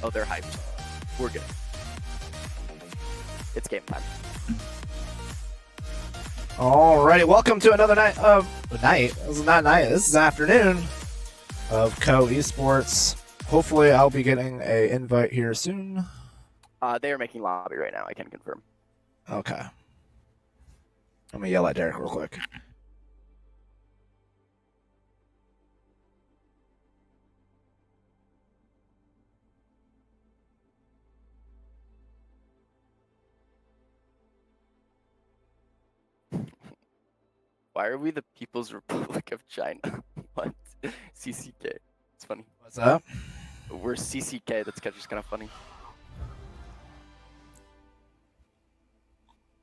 Oh, they're hyped. We're good. It's game time. Alrighty, welcome to another night of This is not night. This is afternoon of Co Esports. Hopefully, I'll be getting a invite here soon. They are making lobby right now. I can confirm. Okay. Let me yell at Derek real quick. Why are we the People's Republic of China? What? CCK. It's funny. What's up? We're CCK. That's just kind of funny.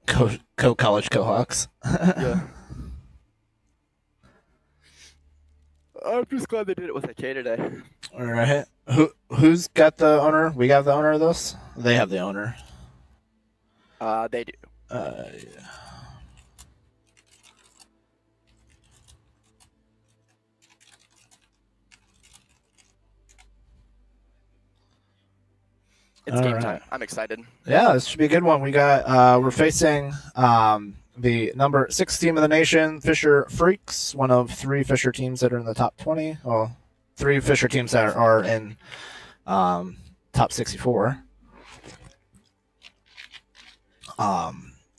College Cohawks. Yeah. I'm just glad they did it with a K today. All right. Who's got the owner? We got the owner of this? They have the owner. They do. Yeah. It's game time. I'm excited. Yeah, this should be a good one. We got we're facing the number 6 team of the nation, Fisher Freaks, one of 3 Fisher teams that are in the top 20. Well, 3 Fisher teams that are in top 64.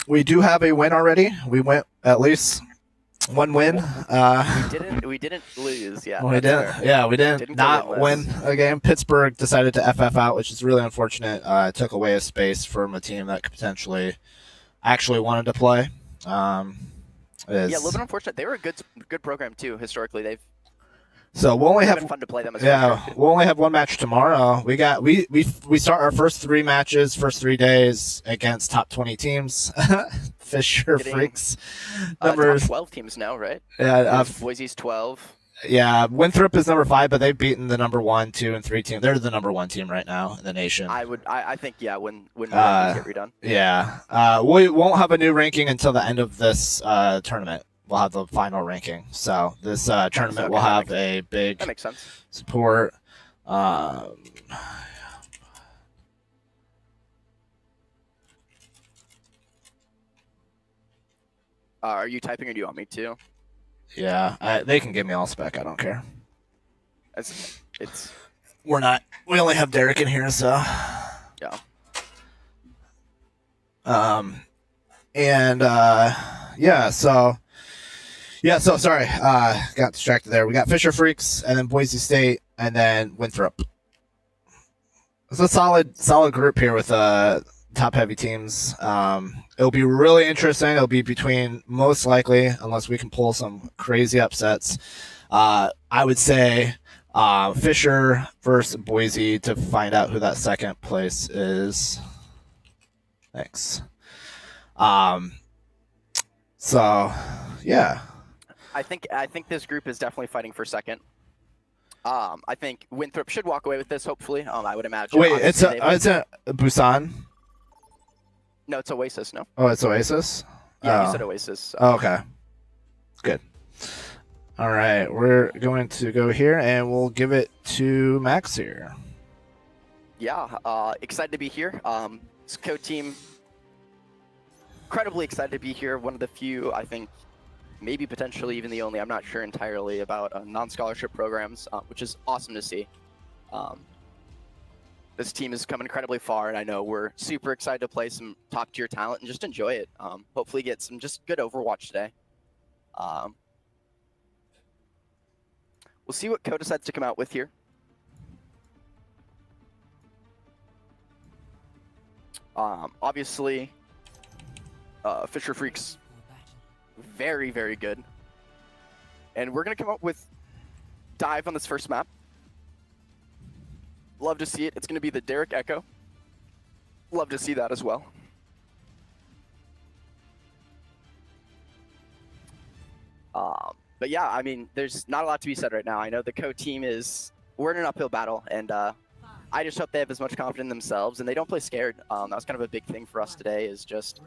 We do have a win already. We went at least one win. We didn't lose. Yeah. We didn't. Yeah, we didn't not win a game. Pittsburgh decided to FF out, which is really unfortunate. It took away a space from a team that could potentially actually wanted to play. Yeah, a little bit unfortunate. They were a good program too. Historically, So we'll only have been fun to play them. We'll only have one match tomorrow. We start our first 3 matches, first 3 days against top 20 teams. Fisher Freaks. Top 12 teams now, right? Yeah, Boise's 12. Yeah, Winthrop is number 5, but they've beaten the number 1, 2, and 3 team. They're the number 1 team right now in the nation. I think when we get redone. Yeah, we won't have a new ranking until the end of this tournament. We'll have the final ranking. So this tournament will have a big that makes sense. support. Are you typing or do you want me to? Yeah, they can give me all spec. I don't care. We only have Derek in here, so. Yeah. So sorry, got distracted there. We got Fisher Freaks, and then Boise State, and then Winthrop. It's a solid group here with top heavy teams. It'll be really interesting. It'll be between, most likely, unless we can pull some crazy upsets, I would say Fisher versus Boise to find out who that second place is. Thanks. So yeah, I think this group is definitely fighting for second. I think Winthrop should walk away with this, hopefully. I would imagine. Wait, it's a Busan? No, it's Oasis, no? Oh, it's Oasis? Yeah, you said Oasis. Oh, okay. Good. All right, we're going to go here, and we'll give it to Max here. Yeah, excited to be here. SCO team, incredibly excited to be here. One of the few, I think, maybe potentially even the only, I'm not sure entirely about non-scholarship programs, which is awesome to see. This team has come incredibly far, and I know we're super excited to play some top-tier talent and just enjoy it. Hopefully get some just good Overwatch today. We'll see what Co decides to come out with here. Obviously, Fisher Freaks, very, very good. And we're going to come up with Dive on this first map. Love to see it. It's going to be the Derek Echo. Love to see that as well. But yeah, I mean, there's not a lot to be said right now. I know the Co team we're in an uphill battle, and I just hope they have as much confidence in themselves and they don't play scared. That was kind of a big thing for us today, is just,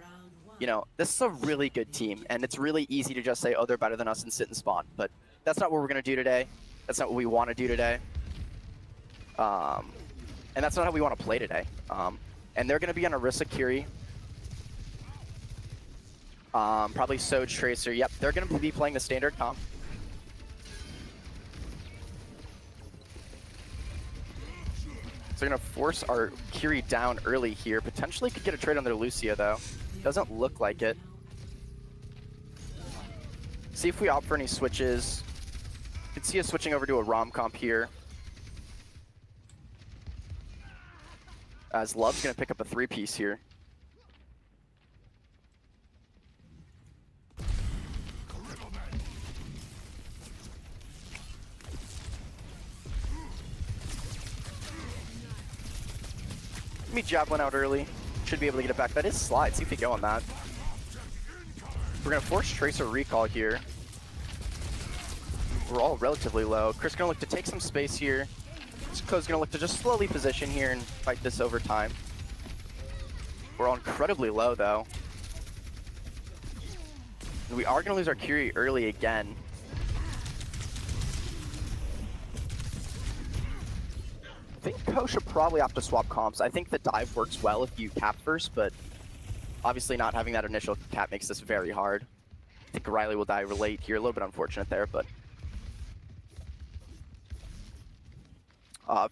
you know, this is a really good team, and it's really easy to just say, oh, they're better than us and sit and spawn. But that's not what we're going to do today. That's not what we want to do today. And that's not how we want to play today. And they're going to be on Orisa Curie. Probably Soj Tracer. Yep, they're going to be playing the standard comp. So they're going to force our Curie down early here. Potentially could get a trade on their Lucio, though. Doesn't look like it. See if we opt for any switches. Could see us switching over to a ROM comp here. As Love's going to pick up a 3-piece here. Let me javelin out early. Should be able to get it back. That is slide. See if we go on that. We're going to force Tracer recall here. We're all relatively low. Chris going to look to take some space here. Co's going to look to just slowly position here and fight this over time. We're all incredibly low, though. And we are going to lose our Curie early again. I think Co should probably opt to swap comps. I think the dive works well if you cap first, but obviously not having that initial cap makes this very hard. I think Riley will die late here. A little bit unfortunate there, but...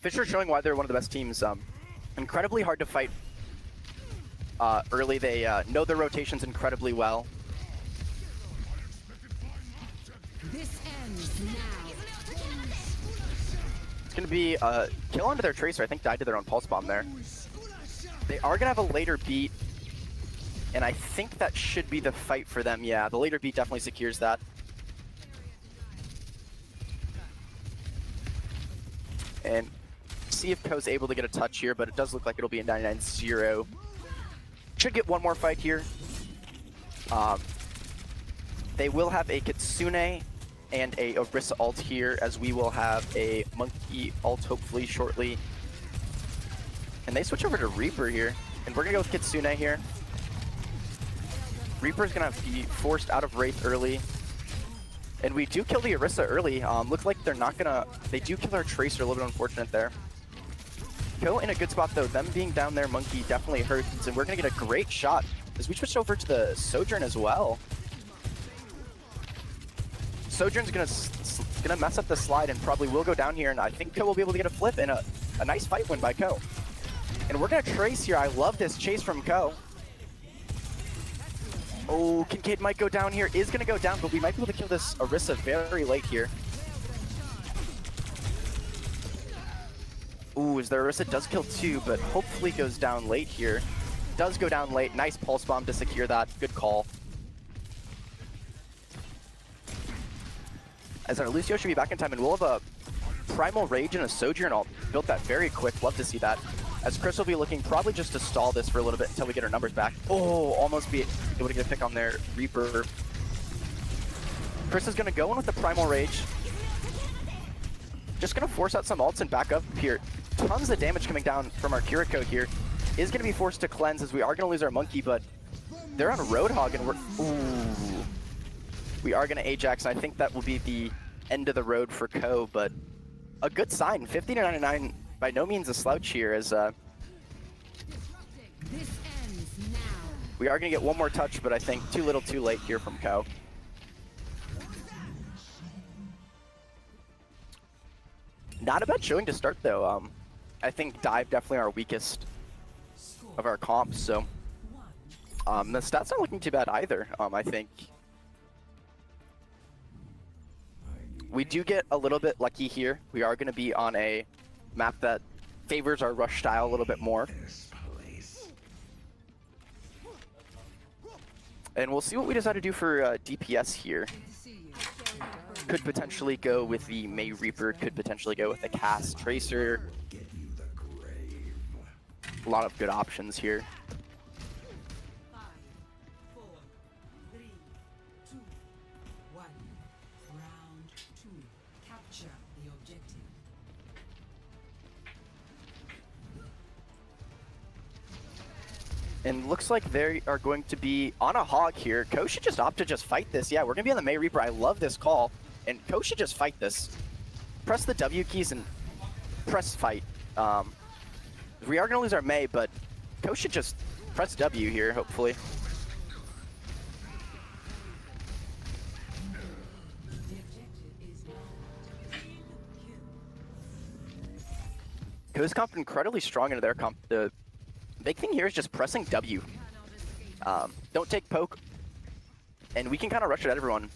Fisher showing why they're one of the best teams. Incredibly hard to fight early. They know their rotations incredibly well. This ends now. It's going to be a kill onto their Tracer. I think died to their own Pulse Bomb there. They are going to have a later beat, and I think that should be the fight for them. Yeah, the later beat definitely secures that. And see if Co's able to get a touch here, but it does look like it'll be a 99-0. Should get one more fight here. They will have a Kitsune and a Orisa ult here, as we will have a Monkey ult hopefully shortly. And they switch over to Reaper here, and we're gonna go with Kitsune here. Reaper's gonna be forced out of Wraith early. And we do kill the Orisa early. Looks like they're not gonna... They do kill our Tracer, a little bit unfortunate there. Co in a good spot though. Them being down there, Monkey definitely hurts, and we're gonna get a great shot as we switched over to the Sojourn as well. Sojourn's gonna mess up the slide and probably will go down here, and I think Co will be able to get a flip and a nice fight win by Co. And we're gonna trace here. I love this chase from Co. Oh, Kincaid might go down here. Is going to go down, but we might be able to kill this Orisa very late here. Ooh, as the Orisa does kill 2, but hopefully goes down late here. Does go down late. Nice pulse bomb to secure that. Good call. As our Lucio should be back in time, and we'll have a Primal Rage and a Sojourn ult. Built that very quick. Love to see that. As Chris will be looking probably just to stall this for a little bit until we get our numbers back. Oh, almost be able to get a pick on their Reaper. Chris is going to go in with the Primal Rage. Just going to force out some ults and back up here. Tons of damage coming down from our Kiriko here. Is going to be forced to cleanse as we are going to lose our Monkey, but they're on Roadhog and we're... Ooh. We are going to Ajax, and I think that will be the end of the road for Ko, but a good sign. 50-99, by no means a slouch here, as This ends now. we are going to get one more touch, but I think too little too late here from Ko. Not a bad showing to start, though. I think dive definitely our weakest of our comps, so the stats aren't looking too bad either. I think we do get a little bit lucky here. We are going to be on a map that favors our rush style a little bit more. And we'll see what we decide to do for DPS here. Could potentially go with the Mei Reaper, could potentially go with the Cast Tracer. A lot of good options here. 5, 4, 3, 2, 1. Round 2. Capture the objective. And looks like they are going to be on a hog here. Ko should just opt to just fight this. Yeah, we're going to be on the Mei Reaper. I love this call. And Ko should just fight this. Press the W keys and press fight. We are going to lose our Mei, but Ko should just press W here, hopefully. Ko's comp incredibly strong into their comp. The big thing here is just pressing W. Don't take poke. And we can kind of rush it at everyone.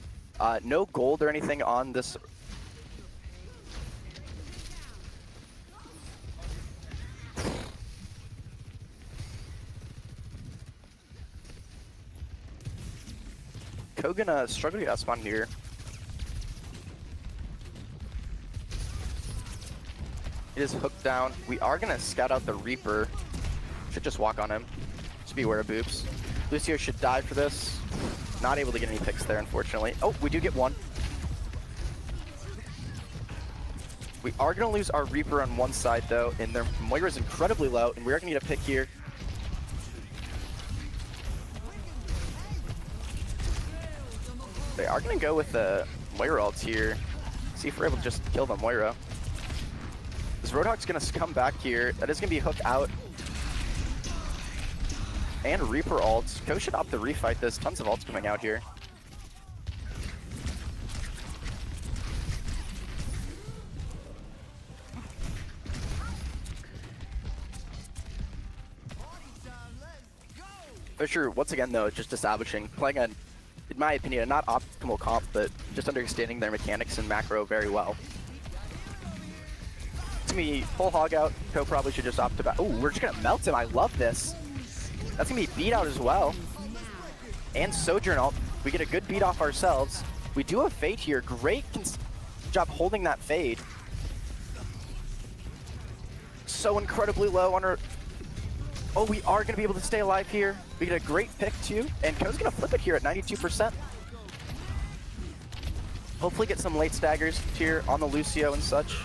No gold or anything on this. Ko gonna struggle to get spawn here. It is hooked down. We are gonna scout out the Reaper. Should just walk on him. Just be aware of boops. Lucio should die for this. Not able to get any picks there, unfortunately. Oh, we do get one. We are gonna lose our Reaper on one side though, and their Moira is incredibly low, and we are gonna get a pick here. They are gonna go with the Moira ults here. See if we're able to just kill the Moira. This Roadhog's gonna come back here. That is gonna be hook out. And Reaper ults. Ko should opt to refight this. Tons of ults coming out here. Fisher, once again though, just establishing, playing a, in my opinion, a not optimal comp, but just understanding their mechanics and macro very well. To me, full hog out. Ko probably should just opt to back. Oh, we're just gonna melt him. I love this. That's gonna be beat out as well. And Sojourn ult. We get a good beat off ourselves. We do have Fade here. Great job holding that Fade. So incredibly low on her. Oh, we are gonna be able to stay alive here. We get a great pick too. And Ko's gonna flip it here at 92%. Hopefully get some late staggers here on the Lucio and such.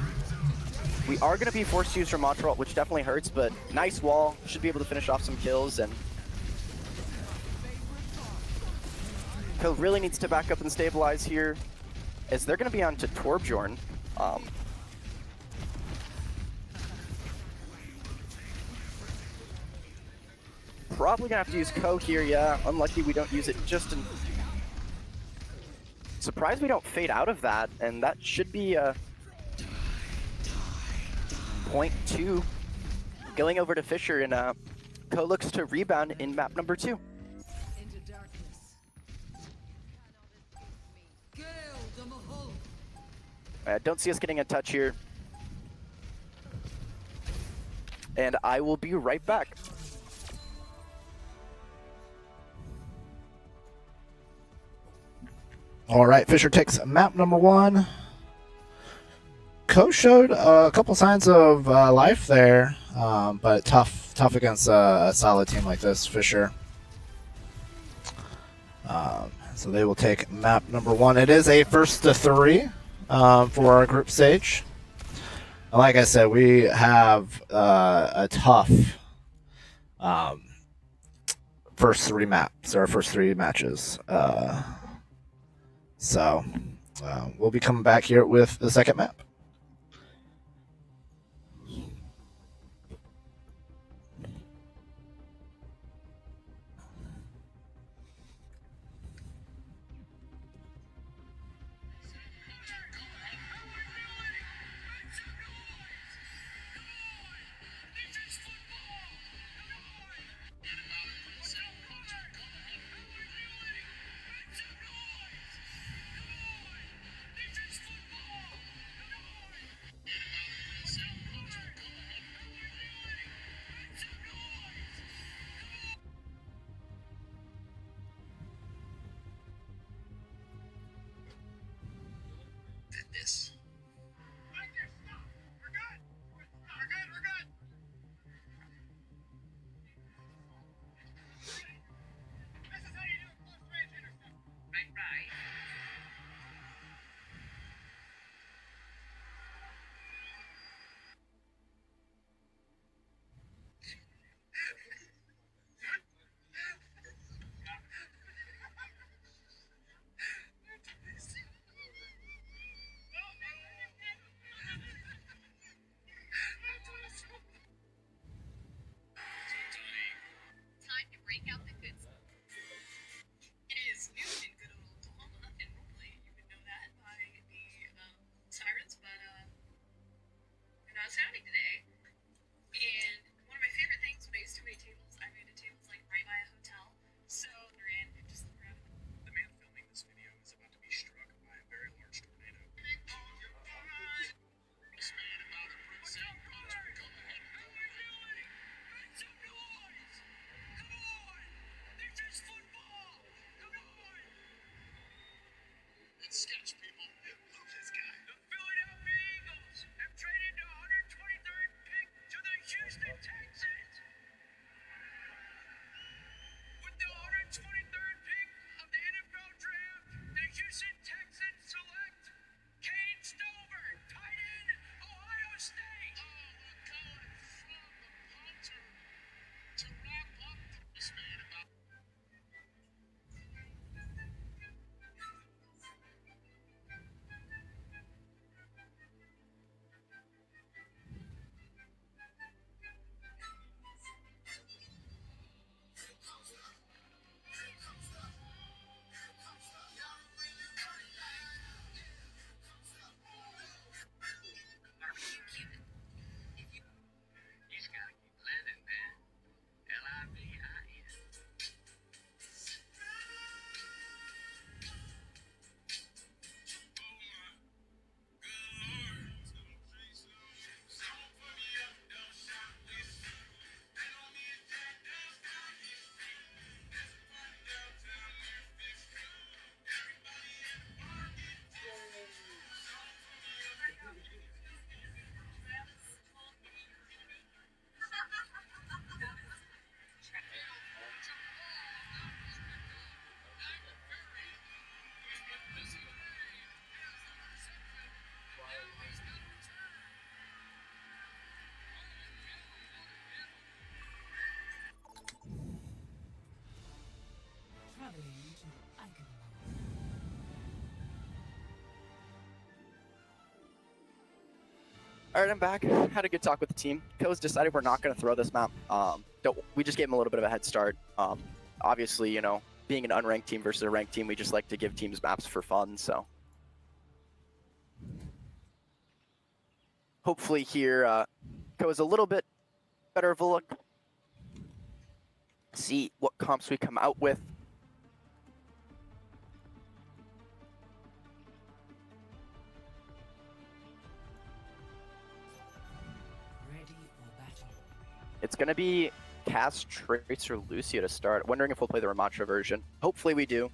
We are going to be forced to use Ramatra ult, which definitely hurts, but nice wall. Should be able to finish off some kills, and Ko really needs to back up and stabilize here, as they're going to be on to Torbjorn. Probably going to have to use Ko here, yeah. Unlucky we don't use it just in... Surprised we don't fade out of that, and that should be... 0.2 going over to Fisher, and Ko looks to rebound in map number 2. Into darkness. Don't see us getting a touch here. and I will be right back. All right, Fisher takes map number 1. Co showed a couple signs of life there, but tough against a solid team like this, Fisher. So they will take map number 1. It is a first to 3 for our group stage. Like I said, we have a tough first 3 maps, or first 3 matches. So we'll be coming back here with the second map. All right, I'm back. Had a good talk with the team. Co's decided we're not going to throw this map. We just gave him a little bit of a head start. Obviously, you know, being an unranked team versus a ranked team, we just like to give teams maps for fun. So hopefully here, Co is a little bit better of a look. See what comps we come out with. Ready for battle. It's going to be Cass, Trace, or Lucio to start. Wondering if we'll play the Ramattra version. Hopefully we do.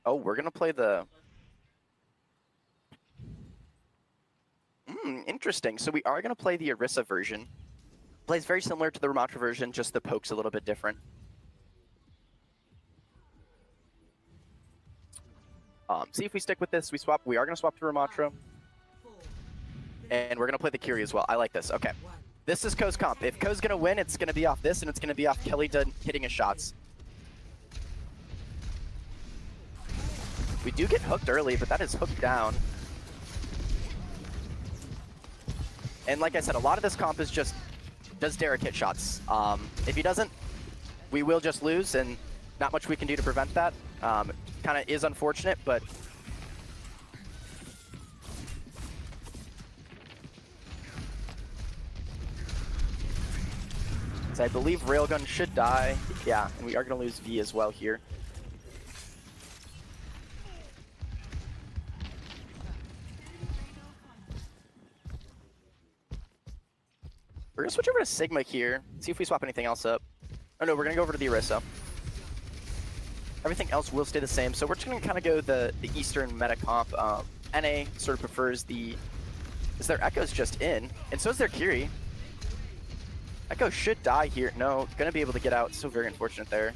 Oh, we're going to play the... Interesting. So we are going to play the Orisa version. Plays very similar to the Ramattra version, just the poke's a little bit different. See if we stick with this. We swap. We are going to swap to Ramattra. And we're going to play the Kiri as well. I like this. Okay. This is Ko's comp. If Ko's going to win, it's going to be off this, and it's going to be off Kelly hitting his shots. We do get hooked early, but that is hooked down. And like I said, a lot of this comp is just, does Derek hit shots? If he doesn't, we will just lose, and not much we can do to prevent that. Kind of is unfortunate, but... So I believe Railgun should die. Yeah, and we are going to lose V as well here. We're going to switch over to Sigma here, see if we swap anything else up. Oh no, we're going to go over to the Orisa. Everything else will stay the same, so we're just going to kind of go the Eastern meta comp. NA sort of prefers the... Is their Echo's just in, and so is their Kiri. Echo should die here. No, going to be able to get out. So very unfortunate there.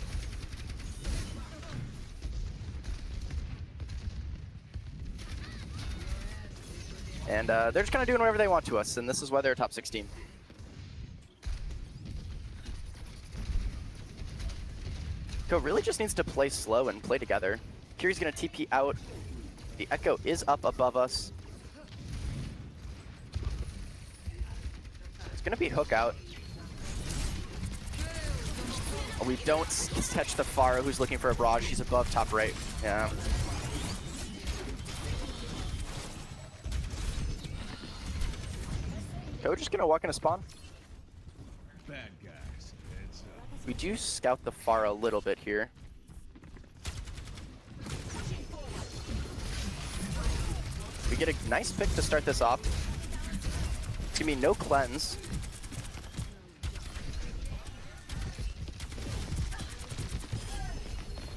And they're just kind of doing whatever they want to us, and this is why they're top 16. Ko really just needs to play slow and play together. Kiri's going to TP out. The Echo is up above us. It's going to be hook out. We don't catch the Pharah who's looking for a barrage. She's above top right. Yeah. Ko just going to walk in a spawn. Bad guys. We do scout the Pharah a little bit here. We get a nice pick to start this off. It's gonna be no cleanse.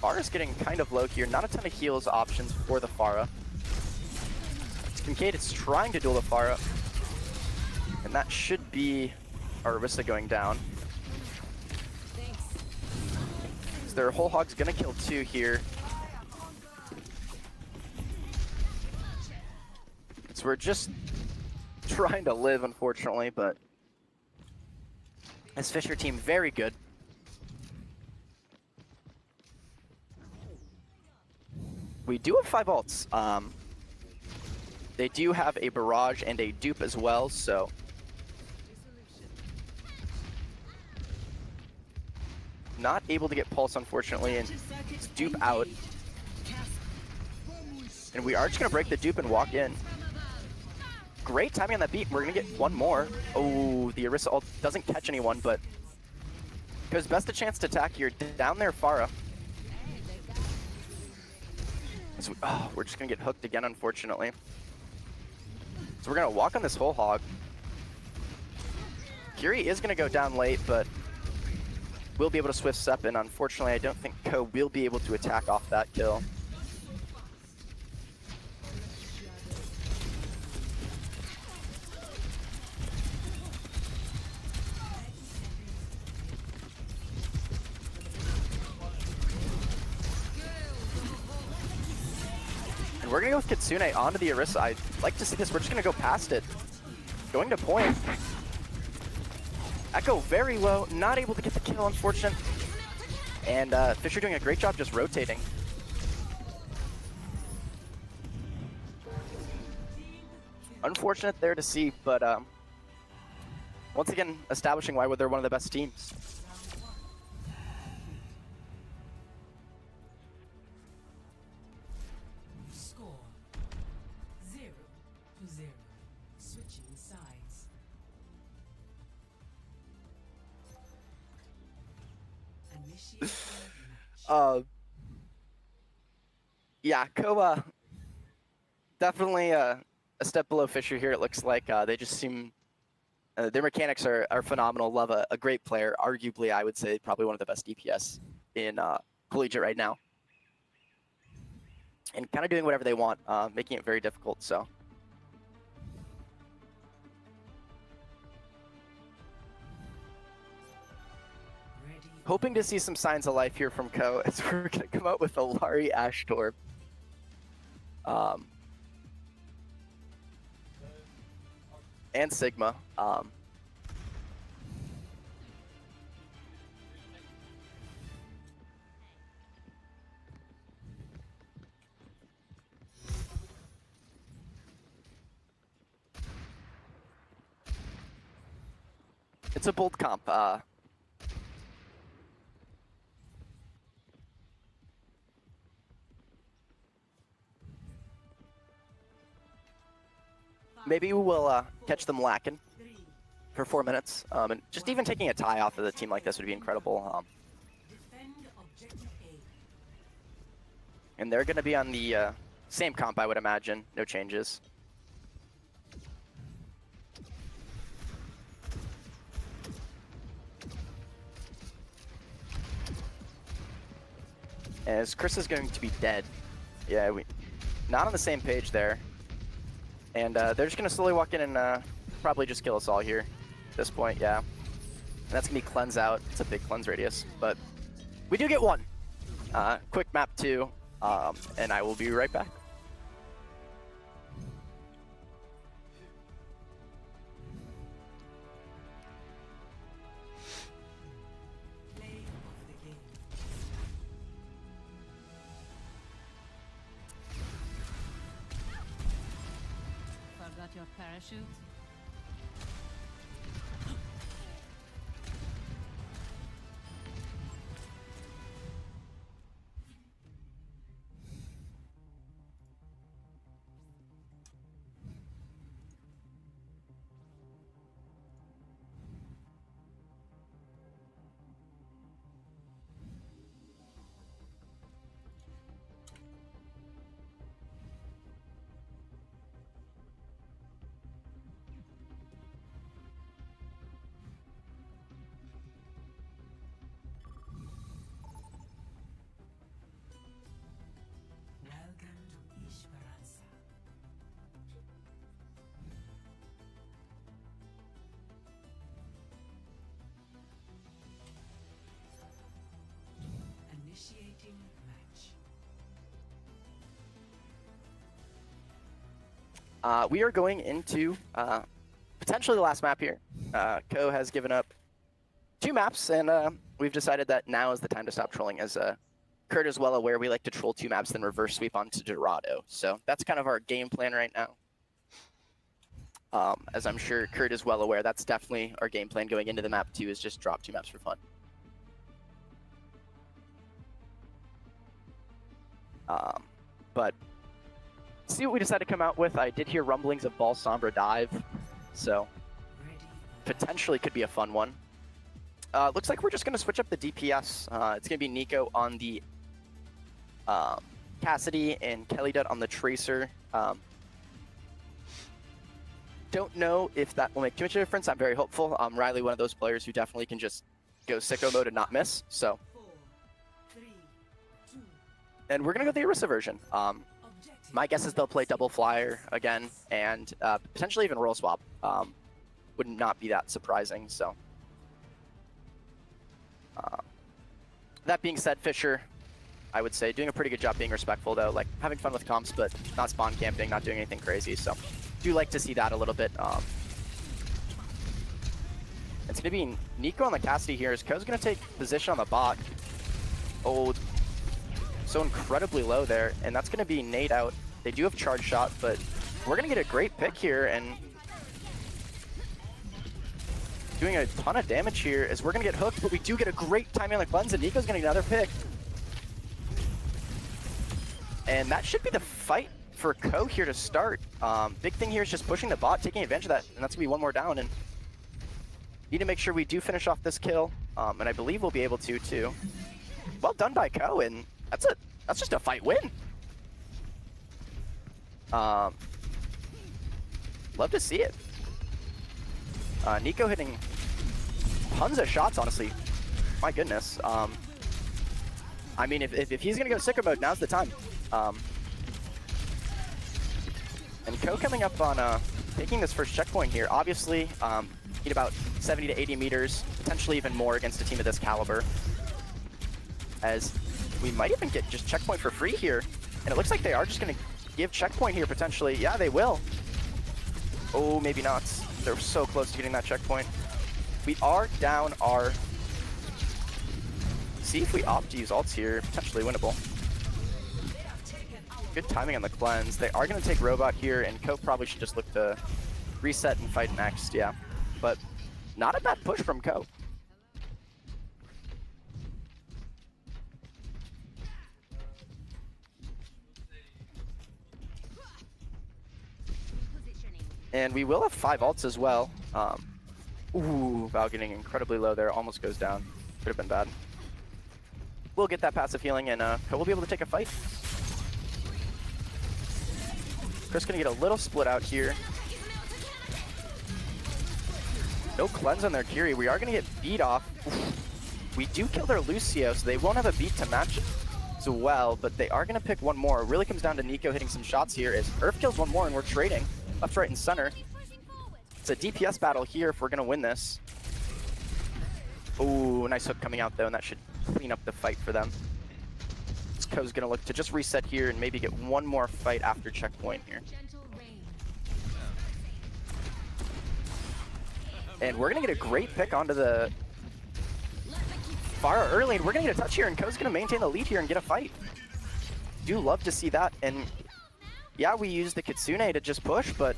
Pharah's getting kind of low here. Not a ton of heals options for the Pharah. Kincaid is trying to duel the Pharah. And that should be our Orisa going down. Their whole hog's gonna kill 2 here. So we're just trying to live, unfortunately, but this Fisher team, very good. We do have 5 ults. They do have a barrage and a dupe as well, so not able to get pulse, unfortunately, and it's dupe out. And we are just gonna break the dupe and walk in. Great timing on that beat. We're gonna get one more. Oh, the Orisa ult doesn't catch anyone, but Ko's best a chance to attack here. Down there, Pharah. So, we're just gonna get hooked again, unfortunately. So we're gonna walk on this whole hog. Kiri is gonna go down late, but we'll be able to swift step in. Unfortunately, I don't think Ko will be able to attack off that kill. And we're gonna go with Kitsune onto the Orisa. I'd like to see this. We're just gonna go past it. Going to point. Echo very low, not able to get the kill, unfortunate. And Fisher doing a great job just rotating. Unfortunate there to see, but once again, establishing why they're one of the best teams. Score 0-0. Switching sides. Yeah, Koa definitely a step below Fisher here. It looks like they just seem their mechanics are phenomenal. Love a great player. Arguably, I would say probably one of the best DPS in collegiate right now. And kind of doing whatever they want, making it very difficult. So. Hoping to see some signs of life here from Ko as we're going to come out with a Lari Ashtorp. And Sigma. It's a bold comp. Maybe we'll catch them lacking for 4 minutes. And just even taking a tie off of the team like this would be incredible. And they're going to be on the same comp, I would imagine. No changes. As Chris is going to be dead. Yeah, not on the same page there. And they're just going to slowly walk in and probably just kill us all here at this point, yeah. And that's going to be cleanse out. It's a big cleanse radius, but we do get one. Quick map 2, and I will be right back. Forgot your parachute? Initiating match. We are going into potentially the last map here. Ko has given up 2 maps, and we've decided that now is the time to stop trolling. As Kurt is well aware, we like to troll 2 maps, then reverse sweep onto Dorado. So that's kind of our game plan right now. As I'm sure Kurt is well aware, that's definitely our game plan going into the map 2, is just drop 2 maps for fun. But see what we decide to come out with. I did hear rumblings of Ball Sombra dive, so potentially could be a fun one. Looks like we're just going to switch up the DPS. It's going to be Nico on the Cassidy and Kelly Dutt on the Tracer. Don't know if that will make too much of a difference. I'm very hopeful. Riley, one of those players who definitely can just go sicko mode and not miss. So, and we're going to go the Orisa version. My guess is they'll play double flyer again, and potentially even roll swap. Would not be that surprising. So, that being said, Fisher, I would say doing a pretty good job being respectful though, like having fun with comps, but not spawn camping, not doing anything crazy. So, do like to see that a little bit. It's going to be Nico on the Cassidy here. As Ko's going to take position on the bot. Oh, so incredibly low there, and that's going to be nade out. They do have charge shot, but we're going to get a great pick here, and doing a ton of damage here as we're going to get hooked, but we do get a great timing on the cleanse, and Nico's going to get another pick. And that should be the fight for Ko here to start. Big thing here is just pushing the bot, taking advantage of that, and that's going to be one more down, and need to make sure we do finish off this kill, and I believe we'll be able to, too. well done by Ko, and that's just a fight win. Love to see it. Nico hitting tons of shots, honestly. My goodness. I mean, if he's gonna go sicko mode, now's the time. And Ko coming up on taking this first checkpoint here. Obviously, need about 70 to 80 meters, potentially even more against a team of this caliber. As we might even get just checkpoint for free here. And it looks like they are just gonna give checkpoint here potentially. Yeah, they will. Oh, maybe not. They're so close to getting that checkpoint. We are down our... See if we opt to use ults here, potentially winnable. Good timing on the cleanse. They are going to take robot here, and Ko probably should just look to reset and fight next, yeah. But not a bad push from Ko. And we will have 5 ults as well. Ooh, Val getting incredibly low there, almost goes down. Could have been bad. We'll get that passive healing, and Ko will be able to take a fight. Chris gonna get a little split out here. No cleanse on their Kiri. We are gonna get beat off. Oof. We do kill their Lucio, so they won't have a beat to match as well, but they are gonna pick one more. It really comes down to Nico hitting some shots here as Earth kills one more and we're trading. Left, right, and center. It's a DPS battle here if we're gonna win this. Ooh, nice hook coming out though, and that should clean up the fight for them. Ko's gonna look to just reset here and maybe get one more fight after checkpoint here. And we're gonna get a great pick onto the Pharah early, and we're gonna get a touch here, and Ko's gonna maintain the lead here and get a fight. Do love to see that, and yeah, we use the Kitsune to just push, but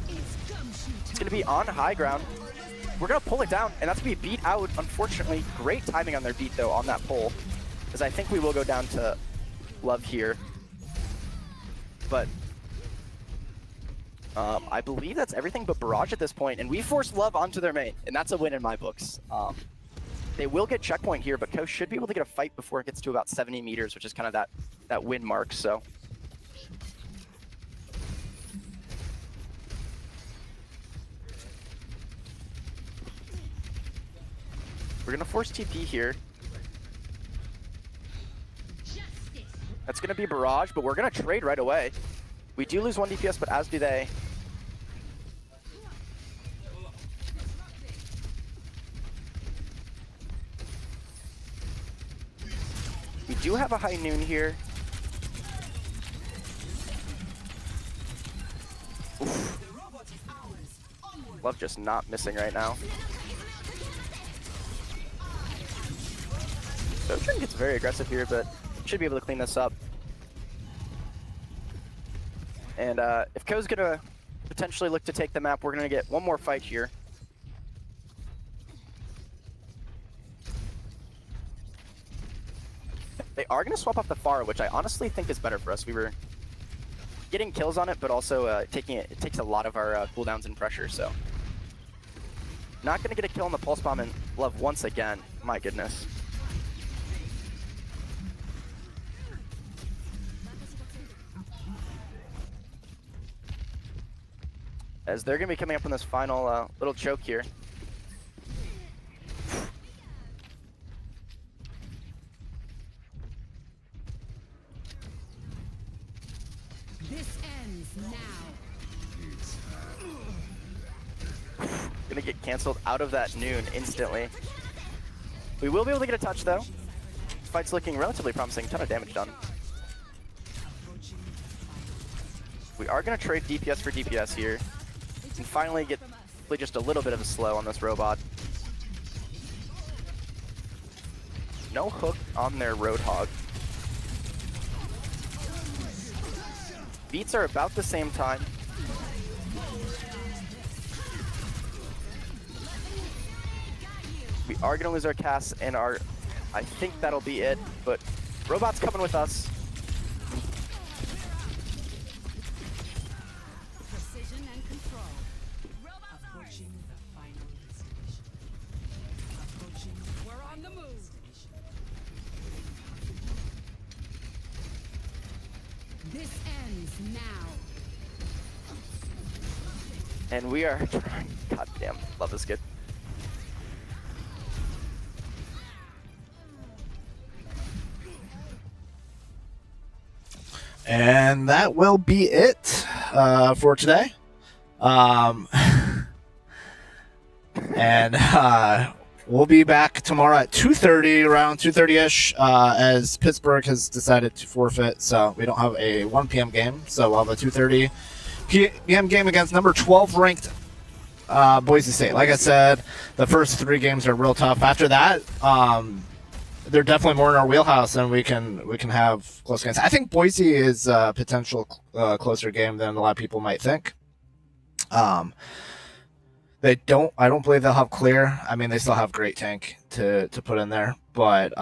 it's gonna be on high ground. We're gonna pull it down, and that's gonna be beat out, unfortunately. Great timing on their beat though on that pull, because I think we will go down to Love here. But I believe that's everything but Barrage at this point, and we forced Love onto their main, and that's a win in my books. They will get checkpoint here, but Ko should be able to get a fight before it gets to about 70 meters, which is kind of that win mark, so. We're gonna force TP here. That's gonna be Barrage, but we're gonna trade right away. We do lose 1 DPS, but as do they. We do have a high noon here. Oof. Love just not missing right now. So Trin gets very aggressive here, but should be able to clean this up. And if Ko's gonna potentially look to take the map, we're gonna get one more fight here. They are gonna swap off the Pharah, which I honestly think is better for us. We were getting kills on it, but also it takes a lot of our cooldowns and pressure, so. Not gonna get a kill on the Pulse Bomb, and Love once again. My goodness. As they're gonna be coming up on this final little choke here. This ends now. Gonna get canceled out of that noon instantly. We will be able to get a touch though. This fight's looking relatively promising, ton of damage done. We are gonna trade DPS for DPS here. And finally get just a little bit of a slow on this robot. No hook on their Roadhog. Beats are about the same time. We are gonna lose our cast and our, I think that'll be it, but robot's coming with us. Precision and control. Approaching the final destination. Approaching. We're on the move. now. And we are trying. God damn, love is good. And that will be it for today. And we'll be back tomorrow at 2:30, around 2:30ish, as Pittsburgh has decided to forfeit, so we don't have a 1 p.m. game. So we'll have a 2:30 p.m. game against number 12 ranked Boise State. Like I said, the first 3 games are real tough. After that, they're definitely more in our wheelhouse, and we can have close games. I think Boise is a potential closer game than a lot of people might think. I don't believe they'll have clear. I mean, they still have great tank to put in there. But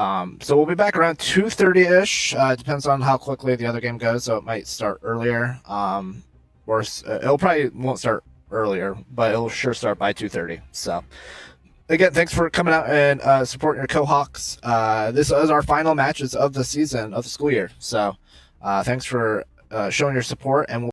so we'll be back around 2:30ish. Depends on how quickly the other game goes, so it might start earlier. Or it'll probably won't start earlier, but it'll sure start by 2:30. So again, thanks for coming out and supporting your Cohawks. This is our final matches of the season, of the school year. So thanks for showing your support, and we'll